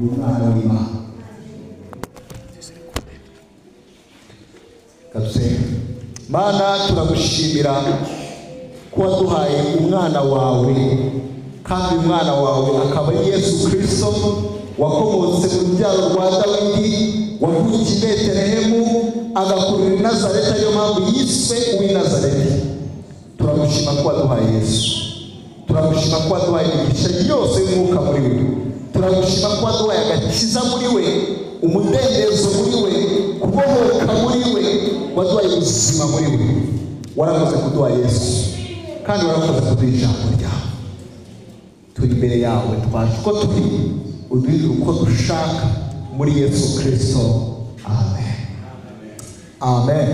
umwana w'Imana. Mana turagushimira ko waduhaye umwana wawe, kandi umwana wawe akaba ari Yesu Kristo wakomotse mu rubyaro rwa Dawidi, wavukiye i Betelehemu agakurira i Nazareti, ariyo mpamvu yiswe uw'i Nazareti. Turagushima ko waduhaye Yesu, turagushima ko waduhaye imigisha yose y'umwuka muri we, turagushima ko waduhaye agakiza muri we, umudendezo muri we, kubohoka muri we, waduhaye ubuzima muri we. Warakoze kuduha Yesu, kandi warakoze kuduha ijambo ryawe. Turi imbere yawe twaje uko turi, uduhindure uko dushaka muri Yesu Kristo. Amen. Amen.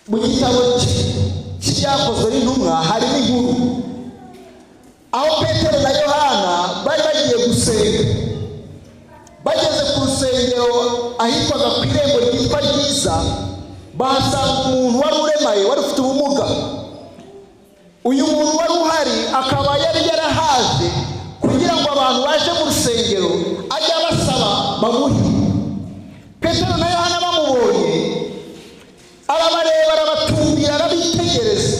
Mu gitabo cy'ibyakozwe n'intumwa harimo inkuru aho Petero na Yohana bari bagiye gusenga. Bageze ku rusengero ahitwaga ku irembo ryitwa Ryiza, bahasanga umuntu wari uremaye, wari ufite ubumuga. Uyu muntu wari uhari akaba yari yarahaje kugira ngo abantu baje mu rusengero ajya basaba bamuhe. Petero na Yohana bamubonye, arabareba, arabatumbira, arabitegereza,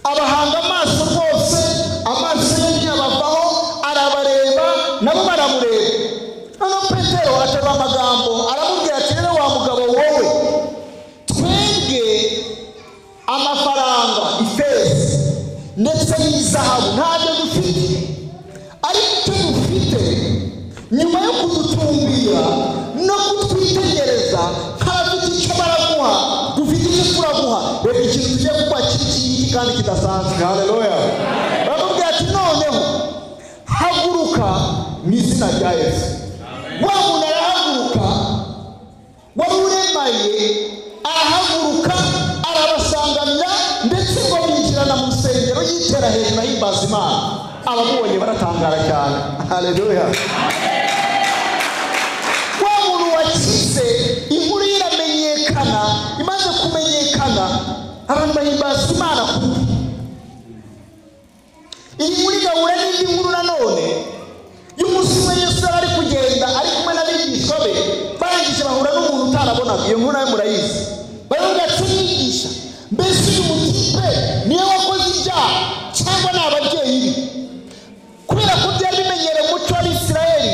abahanga amaso rwose, amaso ye ntiyabavaho, arabareba nabo baramureba. Noneho Petero ataba amagambo aramubwira ati, rero wa mugabo wowe, twebwe amafaranga, ifeza ndetse n'izahabu ntabyo dufite, ariko icyo dufite, nyuma yo kudutumbira no kutwitegereza nk'abafite icyo baraguha, dufite icyo turaguha. Reka ikintu tugiye kuguha kiri kandi kidasanzwe. Haleluya. Baramubwira ati, noneho haguruka mu izina rya Yesu. Wa muntu arahaguruka, wari uremaye arahaguruka, arabasanganira, ndetse ngo binjirana mu rusengero yitera hejuru ahimbaza Imana. Abamubonye baratangara cyane. Haleluya. Wa muntu wakize, inkuru iramenyekana, imaze kumenyekana, abantu bahimbaza Imana kuri. Iyi nkuru igahura n'indi nkuru nanone y'umunsi umwe Yesu ari kugenda ari kumwe n'abigishwa be, barangije bahura n'umuntu utarabonaga. Iyo nkuru nayo murayizi. Baravuga ati, mwigisha, mbese uyu mutipe niwe wakoze ibyaha cyangwa ni ababyeyi be? Kubera ko byari bimenyereye umuco w'Abisirayeli,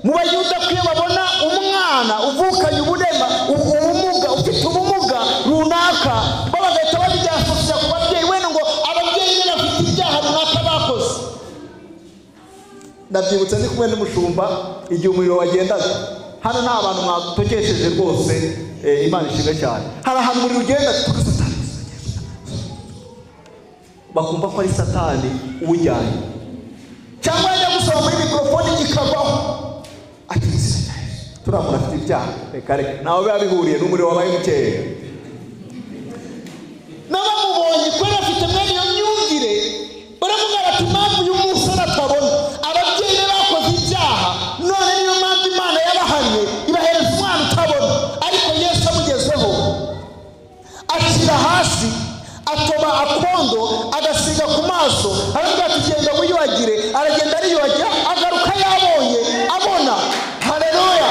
mu Bayuda ko iyo babona umwana uvukanye ubumuga, ufite ubumuga runaka, bagahita babijyasosya ku babyeyi, wenda ngo ababyeyi be bafite ibyaha runaka bakoze. Ndabyibutse ndi kumwe n'umushumba igihe umuriro wagendaga. Hano nta bantu mwatokesheje rwose, Imana ishimwe cyane. Hari ahantu umuriro ugenda tugasatana, bakumva ko ari Satani uwujyanye, cyangwa yajya gusoma muri mikrofoni ikavaho ati, turamura afite ibyaha. Reka reka, nawe biba bihuriye n'umuriro wabaye mukeya. N'abamubonye kubera afite mwene iyo myumvire, baramubwira ati, impamvu uyu musore atabona, ababyeyi be bakoze ibyaha, none niyo mpamvu Imana yabahannye ibahereza umwana utabona. Ariko Yesu amugezeho, ashyira hasi, atoba akondo, agasiga ku maso, aravuga ati, genda wiyuhagire. Aragenda ariyuhagira, agaruka yabonye, abona. Haleluya.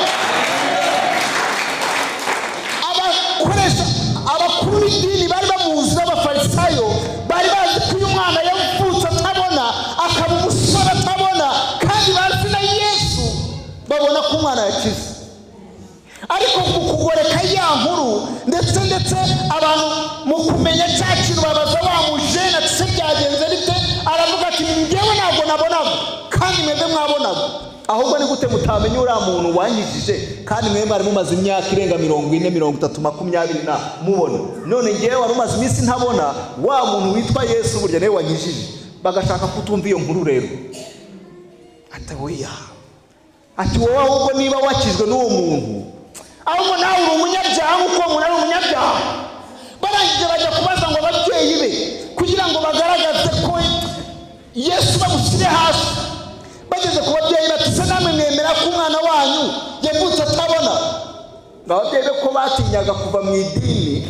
Abakuru b'idini bari bamuzi n'abafarisayo, bari bazi ko uyu mwana yavutse atabona, akaba umusore atabona, kandi bazi na Yesu, babona ko umwana yakize. Ariko mu kugoreka ya nkuru ndetse abantu mu kumenya cya kintu, babaza wa mujene ati, se byagenze bite? Aravuga ati, njyewe ntabwo nabonaga, kandi mwebwe mwabonaga. Ahubwo ni gute mutamenya uriya muntu wanyijije, kandi mwe mwari mumaze imyaka irenga 40, 30, 20 na mubona? None ngewe wari umaze iminsi ntabona, wa muntu witwa Yesu burya nawe wanyijije. Bagashaka kutumva iyo nkuru rero. Ati, oya, ati, wowe ahubwo niba wakijwe n'uwo muntu, ahubwo nawe uri umunyabyaha nk'uko umuntu ari umunyabyaha. Barangije bajya kubaza ngo ababyeyi be, kugira ngo bagaragaze ko Yesu bamushyire hasi. Bageze ku babyeyi bati, se namwe mwemera ko umwana wanyu yavutse atabona? Ababyeyi be ko batinyaga kuva mu idini,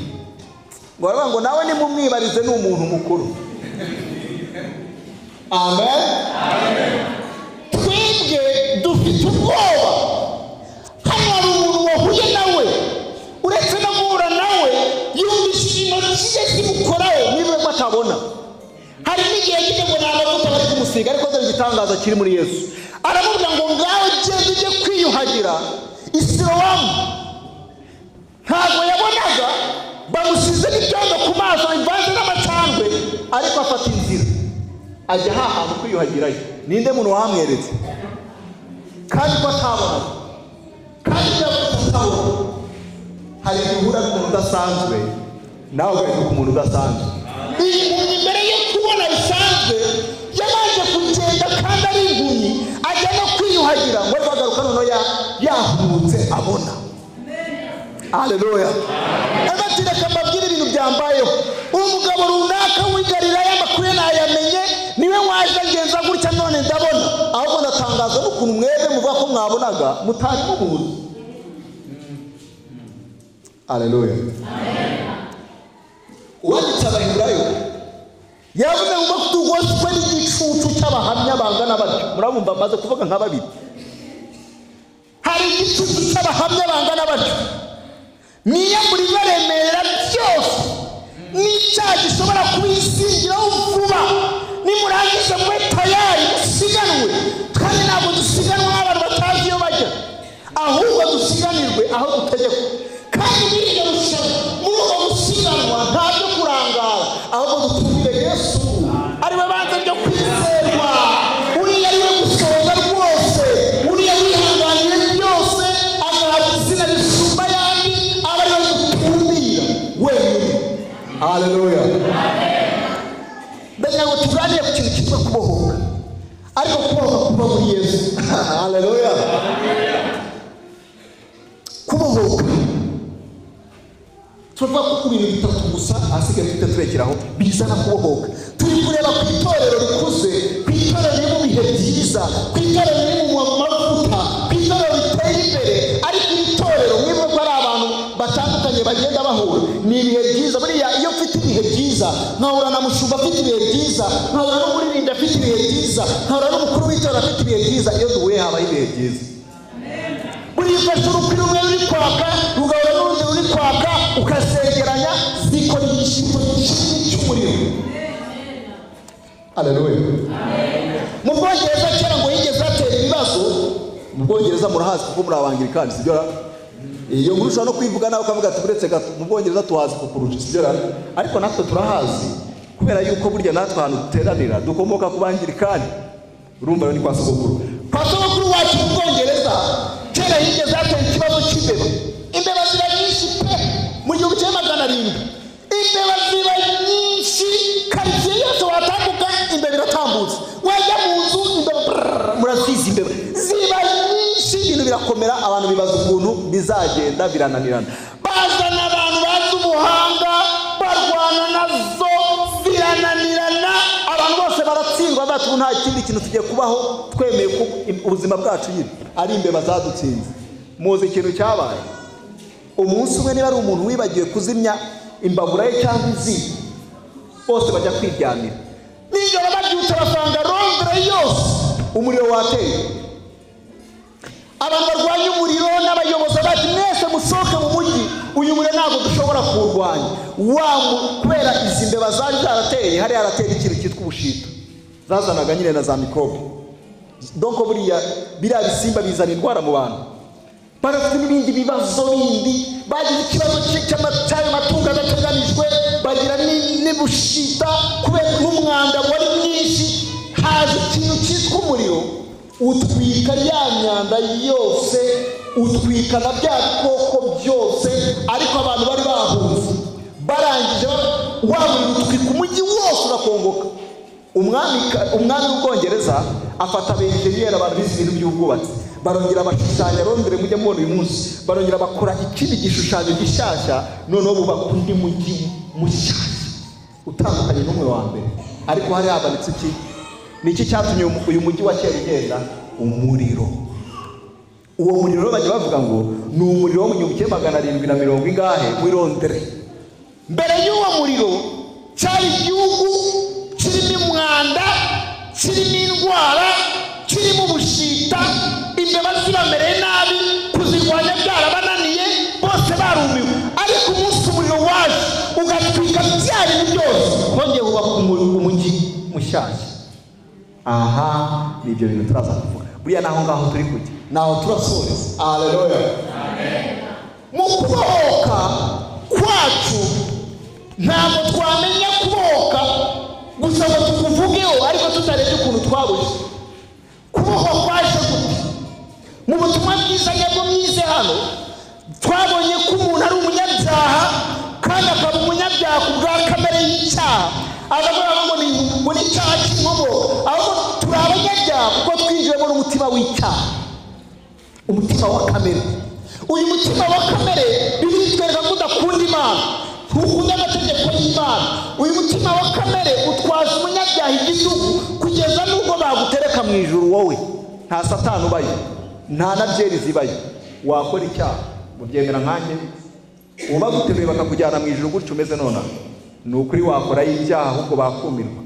ngo baravuga ngo nawe nimumwibarize ni umuntu mukuru. amen. Twebwe dufite ubwoba. Hano hari umuntu wahuye nawe, uretse no guhura nawe yumvise ibintu kiye kimukoraho niba batabona. Hari n'igihe gite ngo n'amavuta bari kumusiga, ariko dore igitangaza kiri muri Yesu. Aramubwira ngo ngaho genda ujye kwiyuhagira Isilowamu. Ntabwo yabonaga, bamusize n'ibyondo ku maso bivanze n'amacandwe, ariko afata inzira ajya ahantu kwiyuhagirayo. Ninde muntu wamweretse? Kandi ko atabona, kandi yavuze hari ihura n'umuntu udasanzwe, nawe ugahinduka umuntu udasanzwe. Imbere yo kubona bisanzwe yabanje kugenda kandi ari impumyi, ajya no kwiyuhagira ngo agaruka noneho yahumutse abona. Haleluya. Ati reka mbabwire ibintu byambayeho. Umugabo runaka w'i Galilaya amakuru nayamenye, niwe waje agenza gutya none ndabona. Ahubwo ndatangaza n'ukuntu mwebwe muvuga ko mwabonaga mutari mubuze. Haleluya. Uwanditse Abaheburayo yavuze ngo tugoswe n'igicucu cy'abahamya bangana batyo. Murabumva maze kuvuga nka babiri. Hari igicucu cy'abahamya bangana batyo, niyo muri baremera byose n'icyaha gishobora kubisingiraho vuba. Nimurangiza mwe tayari musiganwe, kandi ntabwo dusiganwa n'abantu batazi iyo bajya, ahubwo dusiganirwe aho dutegekwa. Kandi n'iryo rushanwa muri uko gusiganwa ntabyo kurangara, ahubwo dutumire Yesu ariwe banze ryo kwizerwa. Uriya ariwe gusohoza rwose, uriya wihanganiye byose, agahabwa izina risumba ayandi, aba ariwe dutumira wenyine. Haleluya. Ndagira ngo tuganire ku kintu cyitwa kubohoka, ariko kubohoka kuva muri Yesu. Haleluya. Kubohoka tuvuga ko ibintu bitatu gusa, asigaye dufite turekeraho bizana kubohoka. Turi kureba ku itorero rikuze, ku itorero riri mu bihe byiza, ku itorero riri mu mavuta, ku itorero riteye imbere. Ariko iri torero mwibuke ko ari abantu batandukanye bagenda bahura. Ni ibihe byiza. Buriya iyo mfite ibihe byiza, nkahura na mushumba afite ibihe byiza, nkahura n'umuririmbyi afite ibihe byiza, nkahura n'umukuru w'itorero afite ibihe byiza, iyo duhuye habaho ibihe byiza. Buriya ufashe urupira rumwe ruri kwaka, rugahura n'urundi ruri kwaka, ukasegeranya, zikora igishyito cy'umuriro. Haleluya. Mu Bwongereza kera ngo yigeze atera ibibazo. Mu Bwongereza murahazi kuko muri Abangirikani, sibyo? Iyo nkuru ushobora no kwivuga nawe ukavuga ati uretse gato mu Bwongereza tuhazi kukurusha, sibyo? Ariko natwe turahazi kubera yuko burya natwe ahantu duteranira dukomoka ku Bangirikani. Urumva ni kwa sogokuru. Kwa sogokuru wacu mu Bwongereza kera yigeze atera ikibazo cy'imbeba. Imbeba ziba nyinshi pe mu gihugu cya 700. Imbeba ziba nyinshi, karitsiye yose watambuka imbeba iratambutse. Wajya mu nzu imbeba murazizi, imbeba ziba nyinshi, ibintu birakomera. Abantu bibaza ukuntu bizagenda, birananirana. Bazana abantu bazi ubuhanga, barwana nazo, birananirana. Abantu bose baratsindwa, bati nta kindi kintu tugiye kubaho, twemeye ko ubuzima bwacu nyine ari imbeba zadutsinze. Muzi ikintu cyabaye? Umunsi umwe niba ari umuntu wibagiwe kuzimya imbabura ye cyangwa izi, bose bajya kwiryamira. Nijoro babyutse basanga Londres yose umuriro wateye. Abantu barwanya umuriro n'abayobozi bati mwese musohoke mu mujyi, uyu muriro ntabwo dushobora kuwurwanya. Kubera izi mbeba zari zarateye, hari harateye ikintu cyitwa ubushita, zazanaga nyine na za mikrobe. Donc buriya biriya bisimba bizana indwara mu bantu. Barafite n'ibindi bibazo bindi, bagira ikibazo cy'ayo matungo adateganijwe, bagira n'ubushita kubera n'umwanda wari mwinshi. Haje ikintu cyitwa umuriro, utwika ya myanda yose, utwika na bya bikoko byose. Ariko abantu bari bahunze, barangije wamuriro utwika umujyi wose urakongoka. Umwami w'Ubwongereza afata abenjeniyeri, abantu bize ibintu by'ubwubatsi, barongera bashushanya Londres mujye mubona uyu munsi, barongera bakora ikindi gishushanyo gishyashya, noneho bubaka undi mujyi mushyashya utandukanye n'umwe wa mbere. Ariko hari habanitse iki? Ni iki cyatumye uyu mujyi wa kera ugenda? Umuriro. Uwo muriro bajya bavuga ngo ni umuriro wo mu 1770 ingahe muri Londres. Mbere y'uwo muriro cyari igihugu kirimo umwanda, kirimo indwara, kirimo ubushita, imbeba zibamereye nabi, kuzirwanya byarabananiye, bose barumiwe. Ariko umunsi umuriro waje ugatwika bya bintu byose, hongeye hubaka umujyi mushyashya. Aha, ni ibyo bintu turaza kuvuga. Buriya naho ngaho turi kujya, naho turasoreza. Haleluya, amen. Mu kubohoka kwacu ntabwo twamenya kubohoka gusa ngo tukuvugeho ariko tutarebye ukuntu twabuze. Kubohoka kwaje gute? Mu butumwa bwiza nyabwo mwize hano twabonye ko umuntu ari umunyabyaha kandi akaba umunyabyaha ku bwa kamere y'icyaha. Aravuga ngo ni icyaha cy'inkomo, ahubwo turi abanyabyaha kuko twinjiyemo n'umutima w'icyaha, umutima wa kamere. Uyu mutima wa kamere Bibiliya itwereka ko udakunda Imana, ntukunda amategeko y'Imana. Uyu mutima wa kamere utwaza umunyabyaha igitugu kugeza n'ubwo bagutereka mu ijuru. Wowe nta Satani ubayo, nta na byeri zibayo. Wakora icyaha ubyemera nkanjye, uba guteruye bakakujyana mu ijuru gutyo umeze nona, ni ukuri wakora y'icyaha ahubwo bakumirwa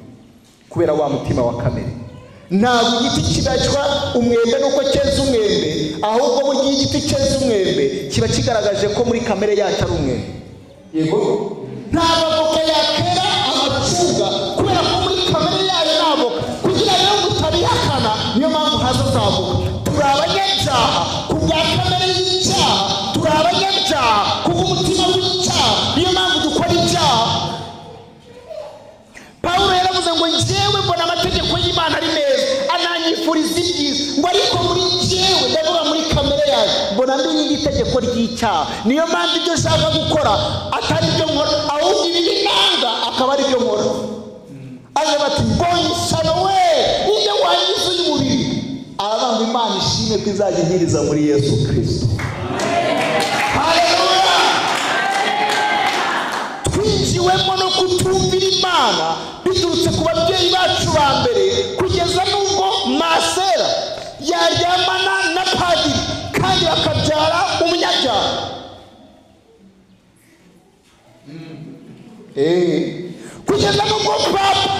kubera wa mutima wa kamere. Ntabwo igiti kibacwa umwembe nuko cyeze umwembe, ahubwo mu gihe igiti cyeze umwembe kiba kigaragaje ko muri kamere yacyo ari umwembe. Yego, ntabwo avoka yakera amacunga kubera ko muri kamere yayo ni avoka. Kugira ngo utabihakana, niyo mpamvu haza zavoka. Turi abanyabyaha ku bwa kamere y'icyaha, turi abanyabyaha ku bw'umutima w'icyaha, niyo mpamvu dukora ibyaha. Pawulo yaravuze ngo njyewe mbona amategeko y'Imana ari meza, ananyifuriza ibyiza, ngo ariko muri njyewe, ndavuga muri kamere yawe, mbona ndi itegeko ry'icyaha. Niyo mpamvu ibyo nshaka gukora atari byo nkora, ahubwo ibi binanga akaba ari byo nkora. Aje bati mbonye ishyano we, ujye wangiza uyu mubiri. Aravuga ngo Imana ishimwe ko izajya inkiriza muri Yesu Kristo. Haleluya. Twinjiwemo no kutumvira Imana biturutse ku babyeyi bacu ba mbere, kugeza n'ubwo masera yaryamana na padiri kandi bakabyara umunyabyaha. Kugeza n'ubwo papa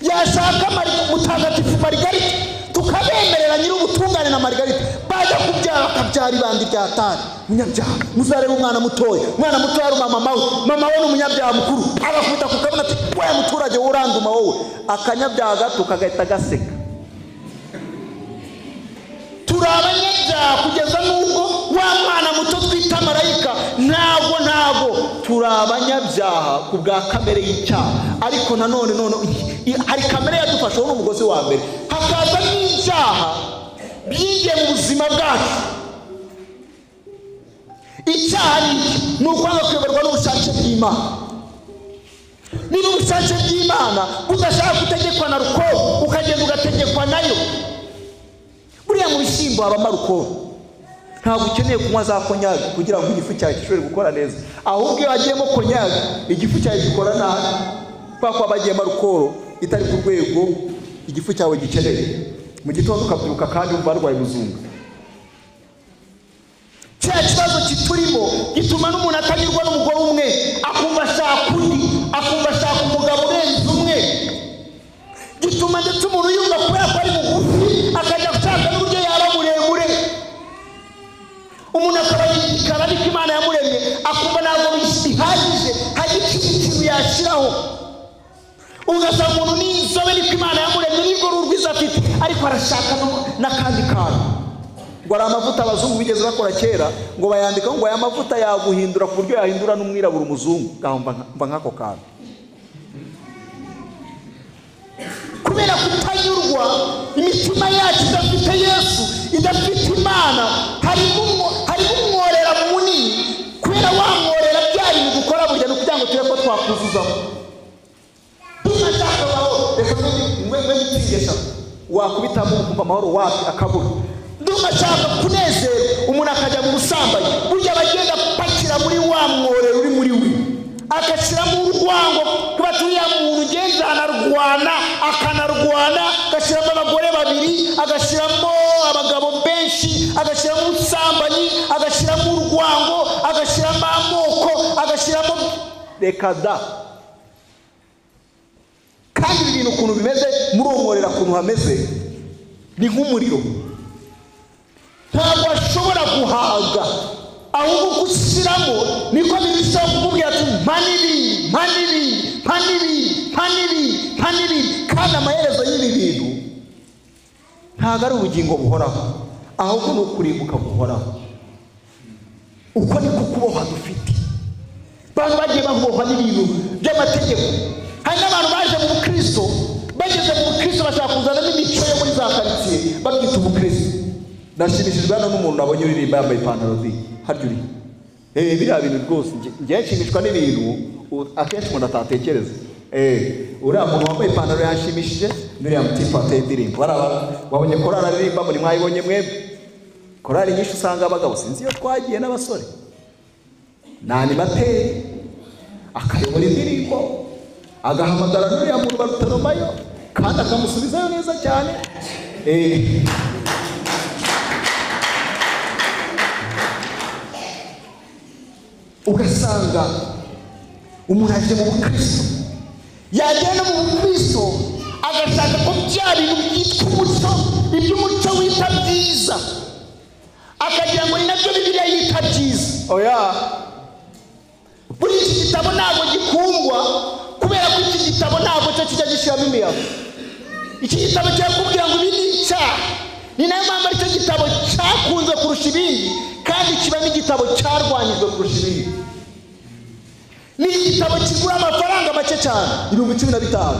yashaka mutagatifu Margarita, tukabemerera nyir'ubutungane na Margarita, bajya kubyara bakabyara ibandi ryatari umunyabyaha. Muzareba umwana mutoya, umwana mutoya ari mama we ni umunyabyaha mukuru, agakubita ku kabona ati we muturage uranduma wowe, akanyabyaha gato kagahita gaseka. Turi abanyabyaha kugeza n'ubwo wa mwana muto twita marayika, ntabwo turi abanyabyaha ku bwa kamere y'icyaha. Ariko nanone hari kamere yadufasheho n'umugozi wa mbere, hakaza n'ibyaha byinjiye mu buzima bwacu. Icyaha ni ukwanga kuyoborwa n'ubushake bw'Imana. Niba ubushake bw'Imana udashaka gutegekwa na rukoro, ukagenda ugategekwa nayo. Buriya mu bishyimbo habamo rukoro, ntabwo ukeneye kunywa za konyage kugira ngo igifu cyawe gishobore gukora neza, ahubwo iyo hagiyemo konyage igifu cyawe gikora nabi, kubera ko habagiyemo rukoro itari ku rwego igifu cyawe gikeneye. Mu gitondo ukabyuka kandi wumva warwaye ubuzungu. Cya kibazo kiturimo gituma n'umuntu atanyurwa n'umugore umwe, akumva ashaka undi, akumva ashaka umugabo urenze umwe. Gituma ndetse umuntu yumva kubera ko ari mugufi akajya gushaka n'uburyo yaba muremure. Umuntu akaba yigikara ariko Imana yamuremye akumva ntabwo bihagije, hari ikindi kintu yashyiraho. Ugasanga umuntu n'inzobe niko Imana yamuremye, nibwo ruhu rwiza afite, ariko arashaka n'akandi kantu. Ngo ari amavuta abazungu bigeze bakora kera, ngo bayandikaho ngo aya mavuta yaguhindura ku buryo yahindura n'umwirabura umuzungu. Mba nk'ako kantu. Kubera kutanyurwa, imitima yacu idafite Yesu, idafite Imana, harimo umworera munini. Kubera wamworera byari mu gukora burya no kugira ngo turebe ko twakuzuzamo. Tunashaka baho, reka mwe bitingesha, wakubitamo ukumva amahoro wapi akabura. Ndumashaka kunezera, umuntu akajya mu busambanyi, burya bagenda pakira muri wa mworera uri muri we, agashyiramo urwango kuba turiya muntu ugenda akanarwana, agashyiramo abagore babiri, agashyiramo abagabo benshi, agashyiramo ubusambanyi, agashyiramo urwango, agashyiramo amoko, agashyiramo reka da. Kandi ibintu ukuntu bimeze muromorera ukuntu hameze ni nk'umuriro, ntabwo ashobora guhaga, ahubwo gushyiramo niko birushaho kukubwira ati manibindi kandi amaherezo y'ibi bintu ntabwo ari ubugingo buhoraho, ahubwo ni ukurimbuka guhoraho. uko niko kuboha dufite. Bantu bagiye babohwa n'ibintu by'amategeko. Hari n'abantu baje mu Kristo, bageze mu Kristo bashaka kuzana n'imico yo muri za karitsiye babyita ubukristo. Ndashimishijwe hano n'umuntu nabonye uririmba yambaye ipantaro harya uri biriya bintu rwose njye nshimishwa n'ibintu akenshi umuntu atatekereza. Uriya muntu wambaye ipantaro yanshimishije n'uriya mutipe wateye indirimbo. Wabonye korali aririmba muri mwayibonye mwebwe? Korali nyinshi usanga abagabo sinzi iyo twagiye n'abasore nani bateye akayobora indirimbo agahamagara n'uriya muntu barutanomayo kandi akamusubizayo neza cyane. Ugasanga umuntu aje mu Kristo, yagera no mu Kristo agashaka ko bya bintu byitwa umuco, iby'umuco wita byiza, akagira ngo ni nabyo Bibiliya yita byiza. Oya, buri iki gitabo ntabwo gikundwa kubera ko iki gitabo ntabwo cyo kijya gishyiramo imiyaga. Iki gitabo cyakubwira ngo ibi ni icyaha, ni nayo mpamvu aricyo gitabo cyakunze kurusha ibindi kandi kiba n'igitabo cyarwanyijwe kurusha ibindi. Ni igitabo kigura amafaranga make cyane, 15,000,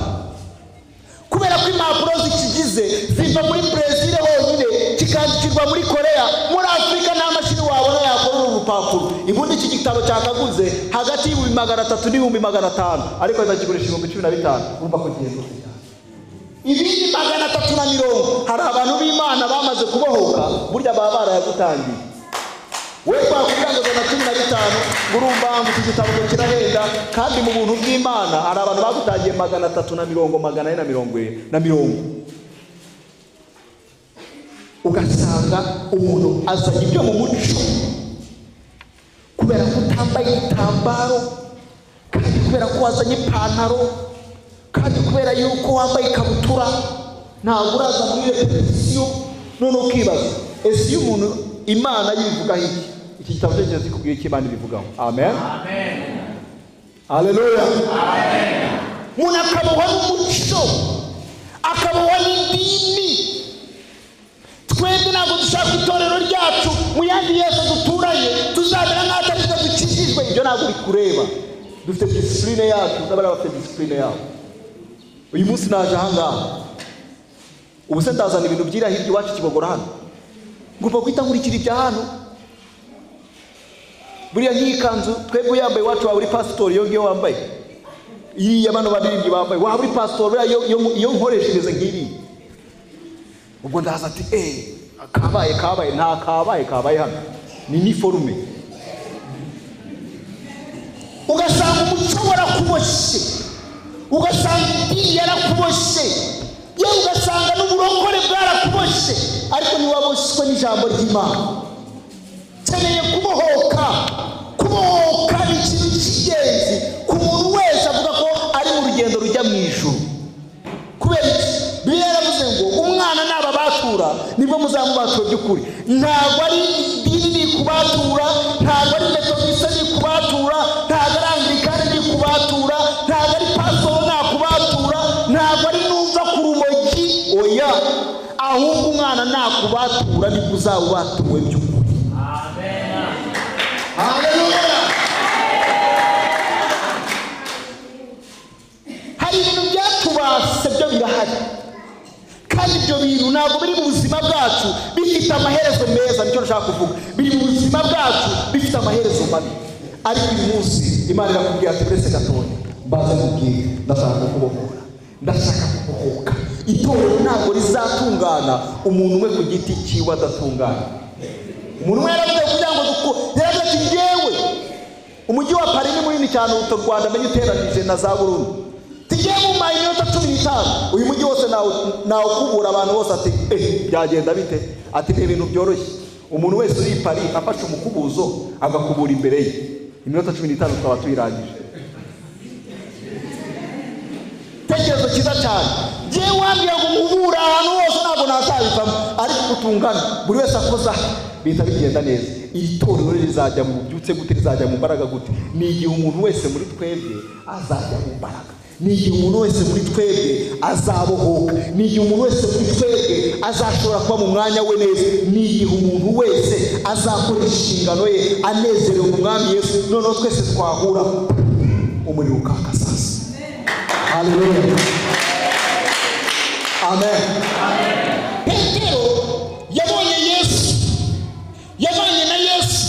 kubera ko impapuro zikigize ziva muri Brazil honyine kikandikirwa muri Korea. Muri Afrika nta mashini wabona yakora uru rupapuro. Ibundi iki gitabo cyakaguze hagati y'300 n'500, ariko bazakigurisha 15,000. Urumva ko gihe cyose cyane. Ibindi 350 hari abantu b'Imana bamaze kubohoka, burya baba barayagutangiye. Wewe kwa kugira ngo 15 urumva ngo iki gitabo kirahenda, kandi mu buntu bw'Imana hari abantu bagutangiye 350 440. Ugasanga umuntu azanye ibyo mu muco kubera ko utambaye igitambaro, kandi kubera ko wazanye ipantaro, kandi kubera yuko wambaye ikabutura, ntabwo uraza muri repetition. None ukibaza ese iyo umuntu Imana yivuga iki gitabo cyo kikubwira iki Imana ibivugaho? Amen, amen, haleluya, amen. Umuntu akabohwa n'umuco, akabohwa n'idini. Twebwe ntabwo dushaka itorero ryacu mu yandi Yesu duturanye tuzabera nk'atari twe dukijijwe. Ibyo ntabwo uri kureba. Dufite discipline yacu, n'abari bafite discipline yabo. Uyu munsi naje ahangaha, ubu se ndazana ibintu byira hirya iwacu Kibogora hano, ngomba kwita nkurikira ibya hano. Buriya nk'ikanzu twebwe yambaye iwacu, waba uri pasitori iyo ngiyo wambaye, iyi y'abana baririmbyi bambaye, waba uri pasitori iyo nkoreshereze nk'iri. Ubwo ndaza ati kabaye nta kabaye hano, ni uniforme. Ugasanga umuco warakuboshe, ugasanga idini yarakuboshe, yewe ugasanga n'uburokore bwarakuboshe, ariko ntiwaboshwe n'ijambo ry'Imana. Keneye kubohoka. Kubohoka ni ikintu cy'ingenzi ku muntu wese avuga ko ari mu rugendo rujya mu ijuru. Kubera Bibiliya yaravuze ngo umwana n'ababatura nibwo muzamubatura by'ukuri. Ntabwo ari idini ni kubatura, ntabwo ari metodiste ni kubatura, ntabwo ari anglikani ni kubatura, ntabwo ari pastor na kubatura, ntabwo ari numva ku rumogi. Oya, ahubwo umwana nakubatura nibwo uzawubatuwe by'ukuri. Haleluya. Hari ibintu byatubase byo birahari, kandi ibyo bintu ntabwo biri mu buzima bwacu bifite amaherezo meza. Nicyo nshaka kuvuga, biri mu buzima bwacu bifite amaherezo mabi. Ariko uyu munsi Imana irakubwira ati uretse gatoya mbaze mubwire, ndashaka kubohora, ndashaka kubohoka. Itorero ntabwo rizatungana umuntu umwe ku giti cyiwe adatungana. Umuntu yaravuze kugira ngo yaravuze ati ngewe umujyi wa Paris ni munini cyane uto Rwanda menye uteranije na za Burundi, tigiye mu mayinota 15 uyu mujyi wose nawo kubura abantu bose. Ati byagenda bite? Ati ibintu byoroshye. Umuntu wese uri Paris afashe umukubuzo agakubura imbere ye, iminota 15 twaba tuyirangije. igitekerezo cyiza cyane. Ngiye wambwira ngo muhura ahantu hose ntabwo nazabivamo, ariko gutungana buri wese akoza bita bigenda neza. Iri torero rizajya mu byutse gute, rizajya mu mbaraga gute? Ni igihe umuntu wese muri twebwe azajya mu mbaraga, ni igihe umuntu wese muri twebwe azabohoka, ni igihe umuntu wese muri twebwe azashobora kuba mu mwanya we neza, ni igihe umuntu wese azakora inshingano ye anezerewe mu mwami Yesu. Noneho twese twahura umuriro ukaka sasa. Haleluya, amen. Petero yabonye Yesu, yabanye na Yesu.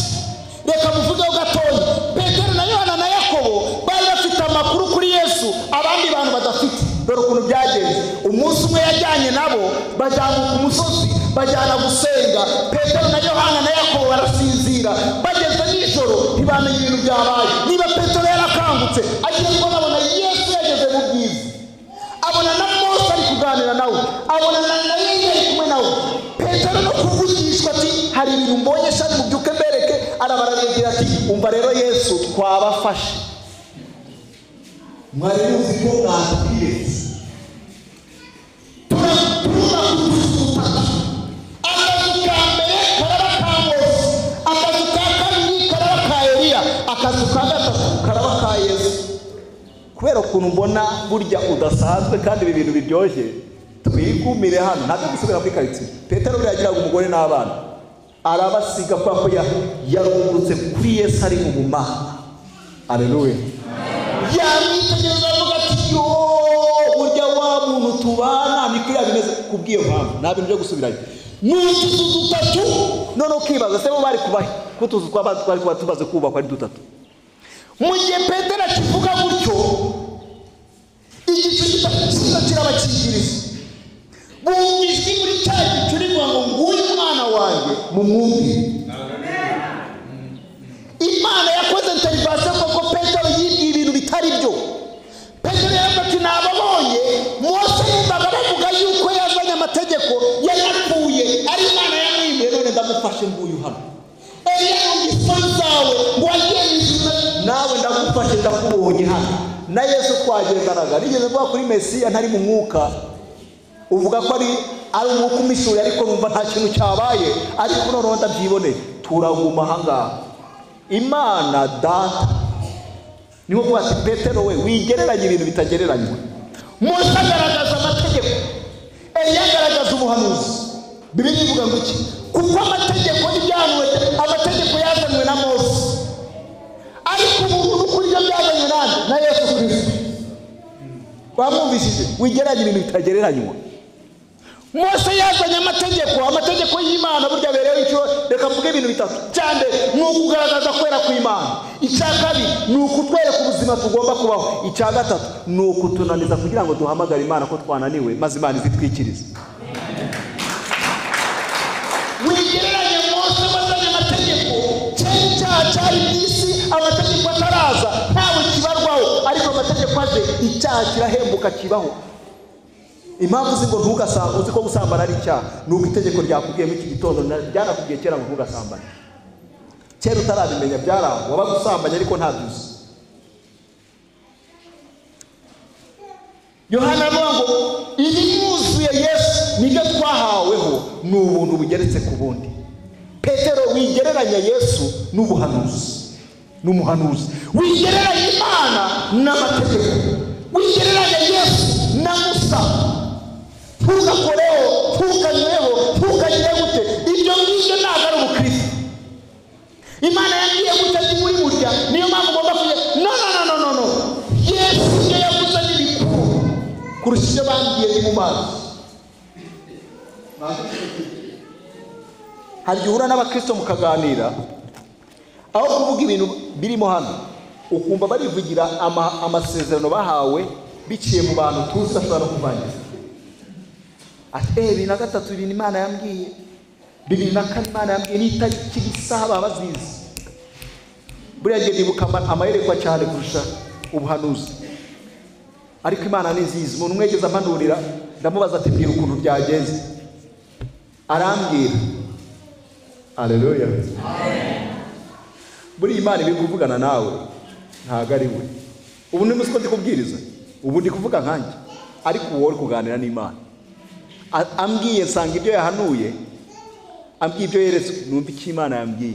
Reka muvugeho gatoya. Petero na Yohana na Yakobo bari bafite amakuru kuri Yesu abandi bantu badafite. Dore ukuntu byagenze. Umunsi umwe yajyanye nabo bazamuka umusozi bajyana gusenga. Petero na Yohana na Yakobo barasinzira. Bageze nijoro ntibamenye ibintu byabaye. Niba Petero yarakangutse agiye kubona abona Yesu yageze mu bwiza, abona na Mose ari kuganira nawe, abona na Eliya ari kumwe nawe. Petero no kuvugishwa ati hari ibintu mbonye shani mubyuke mbereke. Arabarabira ati umva rero Yesu twabafashe, mwari muzi ko mwatwiretse, turakunda kudusuta. Akazu ka mbere karaba ka Mose, akazu ka kabiri karaba ka Eliya, akazu ka gatatu karaba ka Yesu. Kubera ukuntu mbona burya udasanzwe kandi ibi bintu biryoshye, twigumire hano ntabwo gusubira muri karitsiye. Petero yagiraga umugore n'abana, arabasiga kwa ko yarungurutse kuri Yesu ari mu bumana. Haleluya. Yamwitegereza avuga ati yo burya wa muntu tubana niko yabimeze. Kubwiyo mpamvu nta bintu byo gusubirayo. N'utuzu dutatu none ukibaza se bo bari kubahe ko tuzu twari kuba tubaze kubakwa ari dutatu. Mu gihe Petero akivuga gutyo igicu gitatu kirabakingiriza. Bumvijwe muri cya gicu rivuga ngo nguyu mwana wanjye mumwumvire. Imana yakoze intervention kuko Petero yibwiye ibintu bitari byo. Petero yaravuga ati nababonye Mose yumvaga bavuga yuko yazanye amategeko yanapfuye ari Imana yamwimye, none ndamufashe nguyu hano. Eliya n'ingeso zawe ngo wagenze nawe ndagufashe ndakubonye hano. Na Yesu twagendanaga nigeze kuba kuri Mesiya ntari mu mwuka, uvuga ko ari umwuka umishuri ariko numva nta kintu cyabaye, ariko noneho ndabyiboneye. Turaguma ahangaha. Imana data niho kuba ati Petero we wigereranya ibintu bitagereranywa. Mose agaragaza amategeko, Eliya agaragaza ubuhanuzi. Bibiliya ivuga ngo iki? Kuko amategeko n'ibyahanuwe, amategeko yazanwe na Mose, ariko umuntu n'ukuri byazanywe na Yesu Kristo. Bamwumvishije wigereranya ibintu bitagereranywa. Mose yazanye amategeko y'Imana burya berewe icyo. Reka mvuge ibintu bitatu. Cyane ni ukugaragaza kwera kw'Imana. Icya kabiri ni ukutwereka ubuzima tugomba kubaho. Icya gatatu ni ukutunaniza kugira ngo duhamagare Imana ko twananiwe maze Imana izitwikirize. Wigereranya Mose wazanye amategeko, cyari cyari n'isi amategeko ataraza ntawe kibarwaho, ariko amategeko aje icyaha kirahembuka kibaho. Impamvu zingo ntugasamba, uzi ko gusambana ari icyaha, nuko itegeko ryakubwiye mu iki gitondo ryanakubwiye kera ngo ntugasambane. Kera utarabimenya byaraho waba gusambanya ariko ntabyuzi. Yohana avuga ngo ibimuzuye Yesu nibyo twahaweho, ni ubuntu bugeretse ku bundi. Petero wigereranya Yesu n'ubuhanuzi, n'umuhanuzi. Wigereranya Imana n'amategeko, wigereranya Yesu na Musa. Ntugakoreho, ntukanyweho, ntukagire gute. Ibyo ngibyo ntabwo ari ubukristo. Imana yagiye gute ati muri burya niyo mpamvu ugomba kujya no. Yesu ibyo yavuze ni bikuru kurusha ibyo bambwiye mu mazi. Hari igihe uhura n'abakristo mukaganira, aho kuvuga ibintu birimo hano ukumva barivugira amasezerano bahawe biciye mu bantu tuzi bashobora no kuvangiza. Ati 2023 ibintu Imana yambwiye, 2004 Imana yambwiye n'itariki isaha babazizi. Buriya ngiye nibuka amayerekwa cyane kurusha ubuhanuzi, ariko Imana ni nziza. Umuntu mwegeza ampanurira ndamubaza ati mbwira ukuntu byagenze, arambwira. Haleluya, amen. Buri Imana iri kuvugana nawe ntago ari we. Ubu ni musiko ndi kubwiriza, ubu ndi kuvuga nkanjye. ariko uwo uri kuganira n'Imana ambwiye nsanga ibyo yahanuye, ambwiye ibyo yeretswe, numva icyo Imana yambwiye,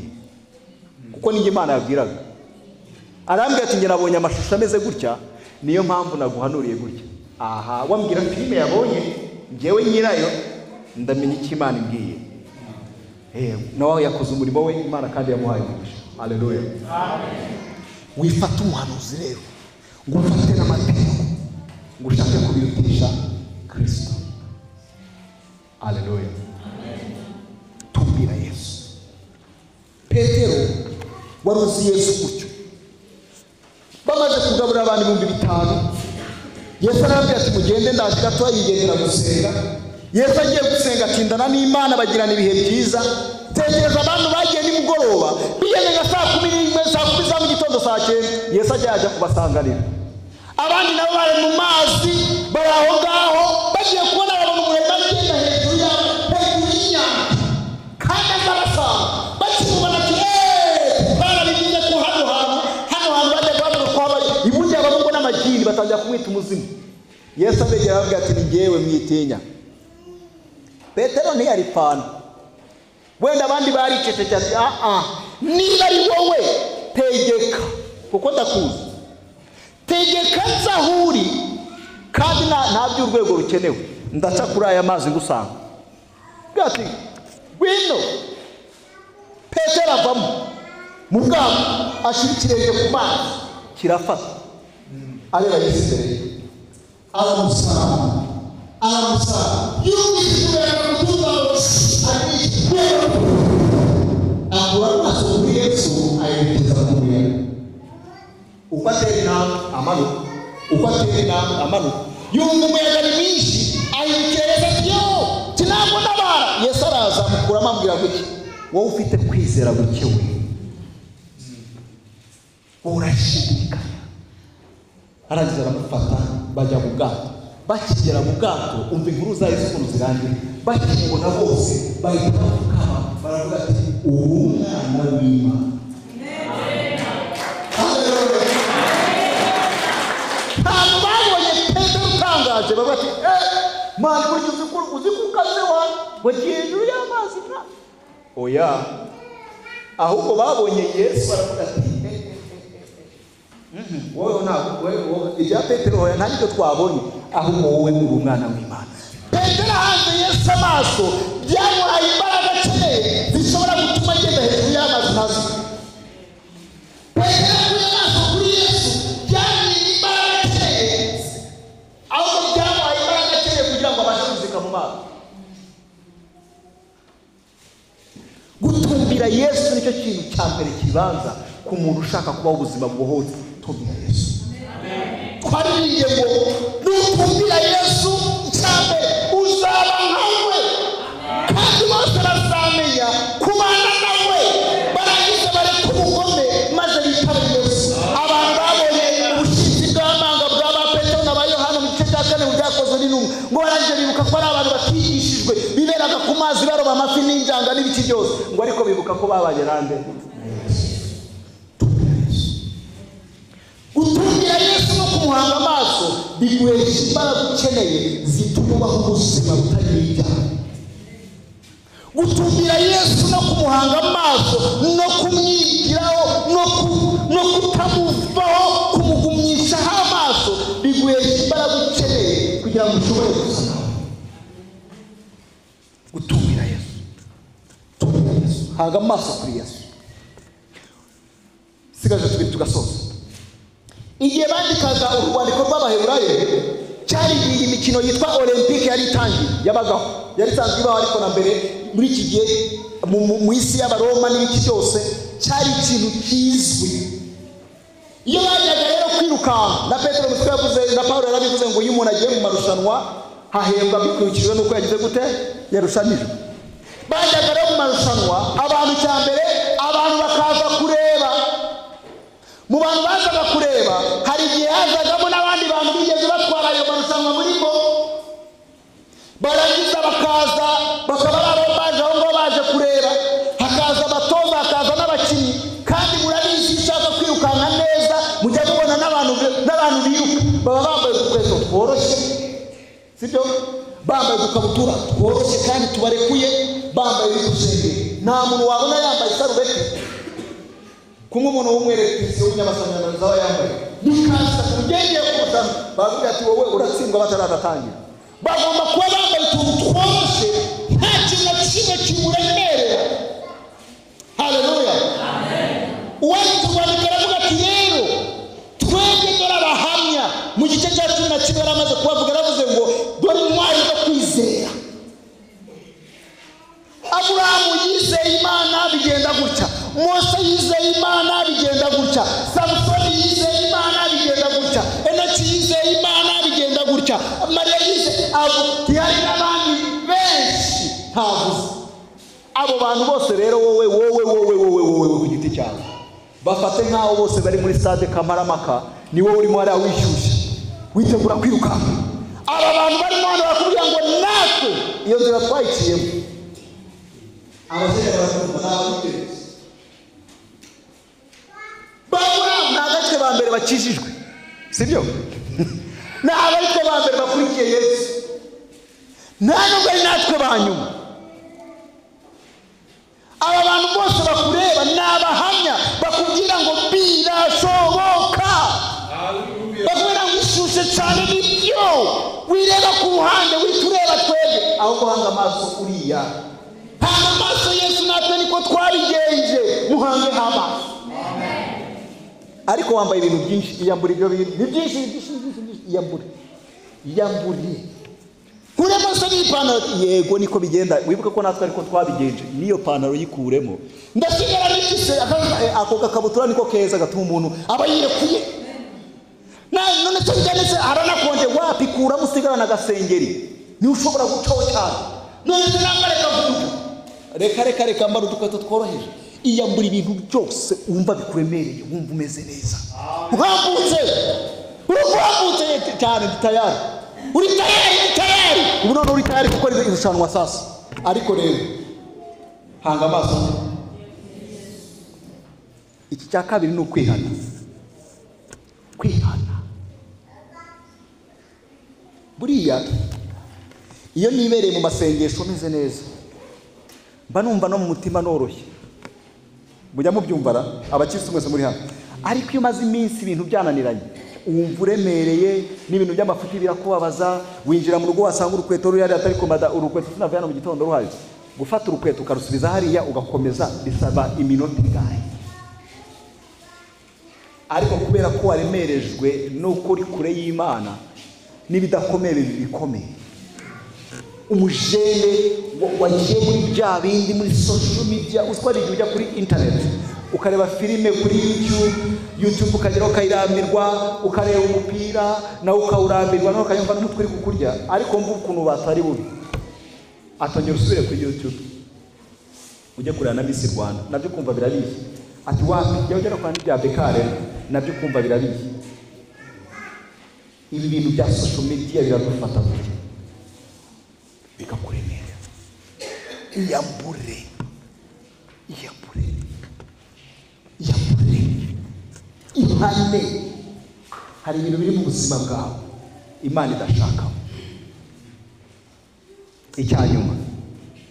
kuko ninjye Imana yabwiraga. Arambwira ati njye nabonye amashusho ameze gutya, niyo mpamvu naguhanuriye gutya. Aha, wambwira filime yabonye, njyewe nyirayo ndamenya icyo Imana imbwiye. Nawe yakoze umurimo we, Imana kandi yamuhaye umugisha. Haleluya. Amen. Wifata umuhanuzi rero ngo ufate n'amategeko ngo ushake kubirutisha Kristo. Haleluya. Amen. Tumbira Yesu. Petero wari uzi Yesu gutyo, bamaze kugaburira abantu 5,000, Yesu arambwira ati mugende ndaje gato yigendera gusenga. Yesu agiye gusenga atindana n'Imana, bagirana ibihe byiza. Tekereza abantu bagiye nimugoroba, bigeze nka saa 11, saa 10 za mu gitondo, saa 9 Yesu ajya kubasanganira. Abandi nabo bari mu mazi, bari aho ngaho, bagiye kubona abantu murema agenda hejuru y'inyanja, kandi azarasanga bakimubona ati barabigize ko hano hantu bajya guhaguruka kwaba ibundi abahungu n'amagini batangira kumwita umuzimu. Yesu abegera aravuga ati ni njyewe, mwitinya. Petero ntiyari pana, wenda abandi baricecetse ati niba ari wowe tegeka, kuko ndakuzi. Tegeka nzahuri kandi nta by'urwego rukenewe, ndaca kuri aya mazi ngusanga. Gati wino Petero avamo mu bwato, ashira ikirenge ku mazi kirafata, areba Yesu imbere ye, aramusanga yumvise kubera kutuza akura amaso kuri Yesu, ayerekeza mu muyaga. Uko atera intambwe amanuka, yumva umuyaga ni mwinshi, ayikereza ati ntabwo ntabara. Yesu araza amukuramo amubwira gutya, wowe ufite kwizera guke we, urashidikanya. Aragize aramufata, bajya mu bwato. Bakigera mu bwato, umva inkuru za Yesu ukuntu zirangira. Bakimubona bose bahita bapfukama, baravuga ati ubu umwana w'Imana. Ntabwo babonye Petero utangaje, bavuga ati mwana buryo uzi kukaze wanyu wagiye hejuru y'amazi na oya, ahubwo babonye Yesu baravuga ati wowe ntabwo ibya Petero oya ntabwo twabonye, ahubwo wowe uri umwana w'Imana. Petero hanze Yesu amaso byamuhaye imbaraga akeneye zishobora gutuma agenda hejuru y'amazi ntazi. Petero kuri amaso kuri Yesu byamuhaye imbaraga akeneye, ahubwo byamuhaye imbaraga akeneye kugira ngo abashe kuzika mu mazi. Gutumbira Yesu nicyo kintu cya mbere kibanza ku muntu ushaka kubaho ubuzima bubohotse. Tumbira Yesu. Twaririye ngo nutumbira Yesu cyane uzaba nkawe, kandi bose bazamenya kubana nawe, baragize bari ku bugome maze bitaba Yesu. Abantu babonye ubushizi bw'amanga bwa Petero na Yohana mu gice cya 4 byakozwe n'intumwa, ngo barangije bibuka ko ari abantu batigishijwe biberaga ku mazi baroba amafi n'injanga n'ibiki byose, ngo ariko bibuka ko babanye nande. Gutumbira Yesu no kumuhanga amaso biguhesha imbaraga ukeneye zituma ubaho ubuzima butagira ibyaha. Gutumbira Yesu no kumuhanga amaso no kumwigiraho no kutamuvaho, kumugumyishaho amaso biguhesha imbaraga ukeneye kugira ngo ushobore gusana. Gutumbira Yesu, tumbira Yesu, hanga amaso kuri Yesu. Sigaje tubiri tugasoza. Igihe bandikaga urwandiko rw'Abaheburayo, cyari igihe imikino yitwa Olympique yari itangiye, yabagaho, yari isanzwe ibaho, ariko na mbere muri iki gihe mu isi y'Abaroma n'ibiki byose cyari ikintu kizwi. Iyo bajyaga rero kwirukanka, na Petero mutwe yavuze na Paulo yarabivuze ngo iyo umuntu agiye mu marushanwa hahembwa bikurikijwe n'uko yagize gute yarushanijwe. Bajyaga rero mu marushanwa, abantu cya mbere abantu bakaza kureba. Mu bantu bazaga kureba hari igihe hazagamo n'abandi bantu bigeze batwara ayo marushanwa muri bo, barangiza bakaza bakaba baje aho ngo baje kureba, hakaza abatoza, hakaza n'abakinnyi. Kandi murabizi ushaka kwirukanka neza mujya mubona n'abantu biruka baba bambaye udukweto tworoshye, sibyo bambaye udukabutura tworoshye kandi tubarekuye bambaye ibidusenge nta muntu wabona yambaye isarubeti kumwe umuntu w'umwerekezi w'umunyamashanyarazi aho yambaye nikasa kugengeye kuza bavuga ati wowe uratsindwa bataradatangira bagomba kuba bambaye utuntu tworoshye nta kintu na kimwe kimuremerera. Haleluya, amen. Uwanditse urwandiko aravuga ati rero twebwe dore abahamya mu gice cya 11 yaramaze kubavuga aravuze ngo dore intwari zo kwizera. Aburahamu yizeye Imana bigenda gutya, Mose yizeye Imana bigenda gutya, Samsoni yizeye Imana bigenda gutya, Enoki yizeye Imana bigenda gutya, Mariya yizeye hari n'abandi benshi ntavuze. Abo bantu bose rero wowe ku giti cyawe bafate nk'aho bose bari muri stade Kamaramaka ni wowe urimo ari wishyushya witegura kwiruka. Aba bantu barimo hano bakubwira ngo natwe iyo nzira twayiciyemo abazere barakumva n'ababitekereza Baburamu n'agace ba mbere bakijijwe sibyo n'abaritwe ba mbere bakurikiye Yesu nta nubwo ari natwe ba nyuma. Aba bantu bose bakureba n'abahamya bakubwira ngo birashoboka, bakubwira ngo ishushe cyane nibyo wireba ku ruhande witureba twebwe aho guhanga amaso uriya hanga amaso Yesu natwe niko twabigenje muhange amaso. Ariko wambaye ibintu byinshi iyambura ibyo bintu ni byinshi iyamburiye kuremo se n'ipantaro yego niko bigenda wibuka ko natwe ariko twabigenje niyo pantaro yikuremo ndasigara n'ikise ako gakabutura niko keza gatuma umuntu aba yirekuye none cyo byanese aranakonje wapi kuramo usigara na gasengeri ni ushobora gucaho cyane none se nambare kavuga reka mbara udukweto tworoheje iyambura ibintu byose wumva bikuremereye wumva umeze neza uhambutse cyane tayari uri tayari ubu none uri tayari gukora irushanwa sasa. Ariko rero hanga amaso iki cya kabiri ni ukwihana buriya iyo nibereye mu masengesho meze neza mba numva no mu mutima noroshye mujya mubyumvara abakirisitu mwese muri hano. Ariko iyo maze iminsi ibintu byananiranye wumva uremereye n'ibintu by'amafuti birakubabaza winjira mu rugo wasanga urukweto ruri atari komada urukweto tunavuye mu gitondo ruhari gufata urukweto ukarusubiza hariya ugakomeza bisaba iminota ingahe. Ariko kubera ko waremerejwe no kuri kure y'Imana nibidakomeye bikomeye umujene wagiye muri bya bindi muri social media uswari ujya kuri internet ukareba filime kuri YouTube ukagera ukayirambirwa ukareba umupira na ukawurambirwa no ukayumva n'umutwe uri kukurya. Ariko mvuga ukuntu batari bubi atongera usubire kuri YouTube ujye kurana na Miss Rwanda nabyo kumva birabizi ati wapi ugera kwa n'ibya Bekare nabyo kumva birabizi. Ibi bintu bya social media biradufata gute bikakuremera iyambure impande. Hari ibintu biri mu buzima bwawe Imana idashaka. Icyanyuma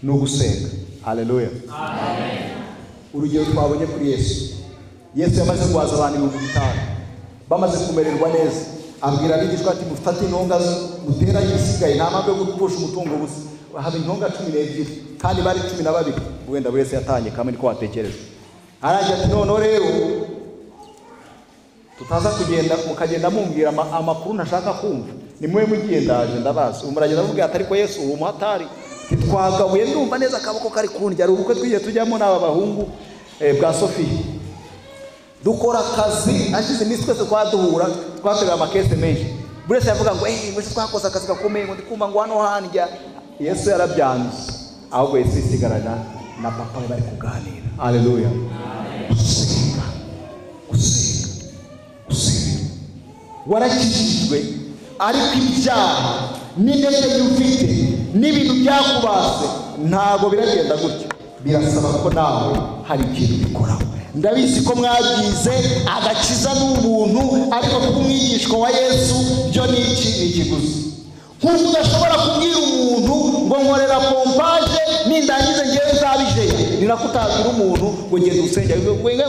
ni ugusenga. Haleluya, amen. Urugero twabonye kuri Yesu yamaze kubaza abantu 5,000 bamaze kumererwa neza abwira abigishwa ati mufate intonga mutera igisigaye nta mpamvu yo gupfusha umutungo gusa haba intonga 12 kandi bari 12 wenda buri wese yatanye kamwe niko watekereza. Aragira ati none rero tutaza kugenda mukagenda mumbwira amakuru ntashaka kumva ni mwe mugiye ndaje ndabaza umuragenda avuga ati ariko Yesu uwo muhatari twagabuye ndumva neza akaboko kari kundya ari ubukwe twiye tujyamo n'aba bahungu bwa Sophie dukora akazi ashize iminsi twese twaduhura twatega amakese menshi buri wese yavuga ngo mwese twakoze akazi gakomeye ngo ndikumva ngo hano handya. Yesu yarabyanze ahubwo Yesu isigarana na papa bari kuganira. Haleluya, warakijijwe ariko ibyaha n'intege y'ufite n'ibintu byakubase ntago biragenda gutya birasaba ko nawe hari ikintu bikoraho. Ndabizi ko mwagize agakiza n'ubuntu ariko kuba umwigishwa wa Yesu byo ni ikiguzi. nk'uko udashobora kubwira umuntu ngo nkorera pompaje nindangize ngewe nzabije, ni nako utabwira umuntu ngo ngende usengere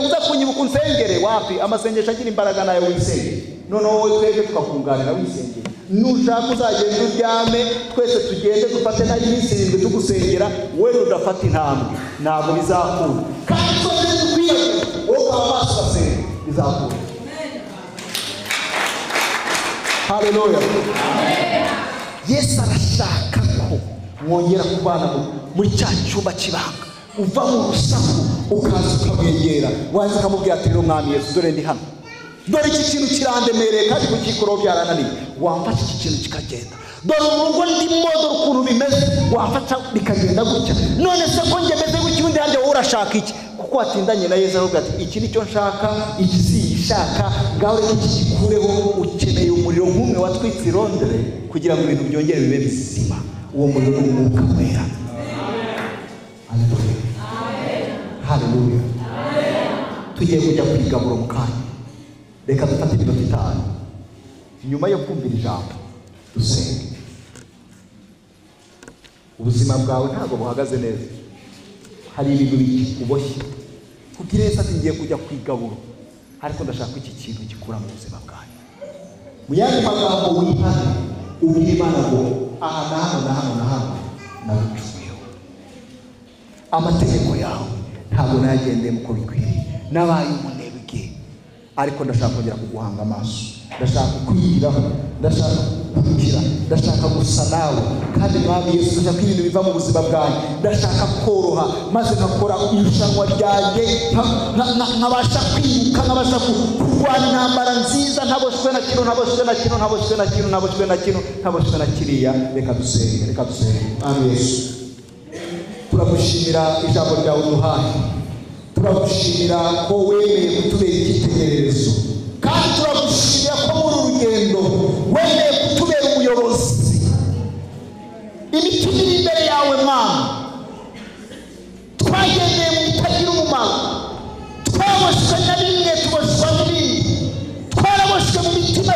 uza kunyibuka unsengere. Wapi, amasengesho agira imbaraga nayo wisengere. Noneho wowe twebwe tukakunganira wisengere. Nushaka uzagenda uryame, twese tugende dufate na iminsi 7 tugusengera, wowe udafata intambwe ntabwo bizakunda. Kandi twese dukwiye wowe amaso asenga bizakunda. Haleluya. Amen. Yesu arashaka ko mwongera kubana muri cya cyumba kibanga, uva mu rusaku ukaza ukamwegera, waza ukamubwira ati rero mwami Yesu, dore ndi hano, dore iki kintu kirandemereye kandi kukikuraho byarananiye, wamfasha iki kintu kikagenda. Dore urugo ndimo, dore ukuntu bimeze, wamfasha bikagenda gutya. None se ko njye meze gutya, undi hanjye wowe urashaka iki? Kuko watindanye na Yesu aravuga ati iki nicyo nshaka, iki siyishaka, ngaho iki gikureho. Ukeneye umuriro nk'umwe watwitse i Londres kugira ngo ibintu byongere bibe bizima. Uwo muriro ni Umwuka Wera. Haleluya. Haleluya. Tugiye kujya kwigabura mu kanya, reka dufate iminota 5 nyuma yo kumvira ijambo dusenge. Ubuzima bwawe ntabwo buhagaze neza, hari ibintu bikuboshye. Kugira Yesu ati ngiye kujya kwigabura, ariko ndashaka iki kintu gikura mu buzima bwawe. Mu yandi magambo wihane, ubwire Imana ngo aha na hano na hano na hano nagucumuyeho, amategeko yawe ntabwo nayagendeye uko bikwiriye, nabaye umunebwe, ariko ndashaka kongera kuguhanga amaso, ndashaka kwigiraho, ndashaka kugira, ndashaka gusa nawe. Kandi mwami Yesu, ndashaka ko ibintu biva mu buzima bwanjye, ndashaka koroha maze nkakora irushanwa ryanjye, nkabasha kwiruka, nkabasha kurwana intambara nziza, ntaboshwe na kino, ntaboshwe na kino, ntaboshwe na kino, ntaboshwe na kino, ntaboshwe na kiriya. Reka dusenge, reka dusenge. Mwami Yesu, turagushimira ijambo ryawe uduhaye, turagushimira ko wemeye kutubera icyitegererezo, kandi turagushimira ko muri urugendo wemeye kutubera umuyobozi. Imitima iri imbere yawe Mwana, twagendeye mu bitagira umumaro, twaboshwe na bimwe tuboshwa n'ibindi, twaraboshwe mu mitima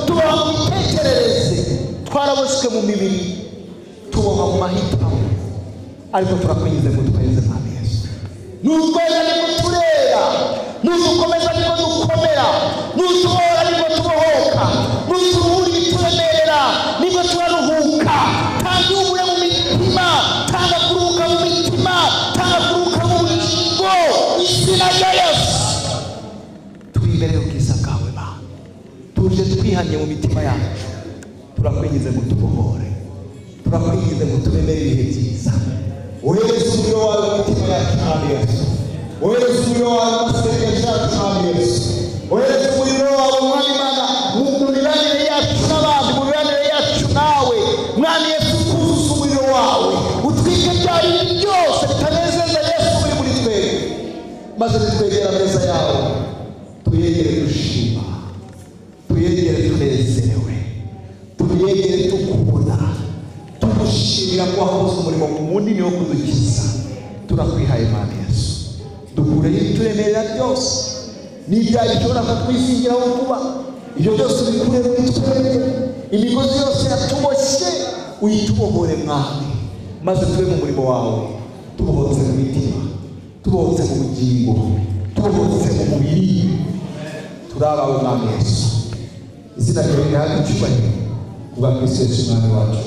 tuboha mu mitekerereze, twaraboshwe mu mibiri tuboha mu mahitamo, ariko turakwinjiza ngo tweze Mwami Yesu. Nutweza niko turera, nudukomeza niko dukomera, nutubohora niko tubohoka, nuturuhura ibituremerera niko turaruhuka. Kandi ubure mu mitima, tanga kuruhuka mu mitima, tanga kuruhuka mu bugingo, izina rya Yesu. Twibereye ubwiza bwawe Mana, tuje twihanye mu mitima yacu, turakwinjiza ngo tubohore, turakwinjiza ngo tubemere ibihe byiza. Ohereza umuriro wawe mu mitima yacu Mwami Yesu, ohereza umuriro wawe mu masengesho yacu Mwami Yesu, ohereza umuriro wawe Mwami Mana mu mibanire yacu n'abandi, mu mibanire yacu nawe Mwami Yesu. Kuzuza umuriro wawe, utwike bya bintu byose bitanezeza Yesu uri muri twebwe, maze nitwegera ameza yawe, tuyegere dushima, tuyegere tunezerewe, tuyegere tukubona, tugushimira ko wakoze umurimo munini wo kudukiza. Turakwihaye Mwami Yesu, dukureho ibituremerera byose n'ibyaha bishobora kutwisingiraho kuba, ibyo byose ubikure muri twebwe. Imigozi yose yatuboshye uyitubohore Mwami, maze tube mu murimo wawe, tubohotse mu mitima, tubohotse mu bugingo, tubohotse mu mubiri. Turabawe Mwami Yesu, izina ryawe rihabwe icyubahiro kubwa Kristo Yesu Umwami wacu.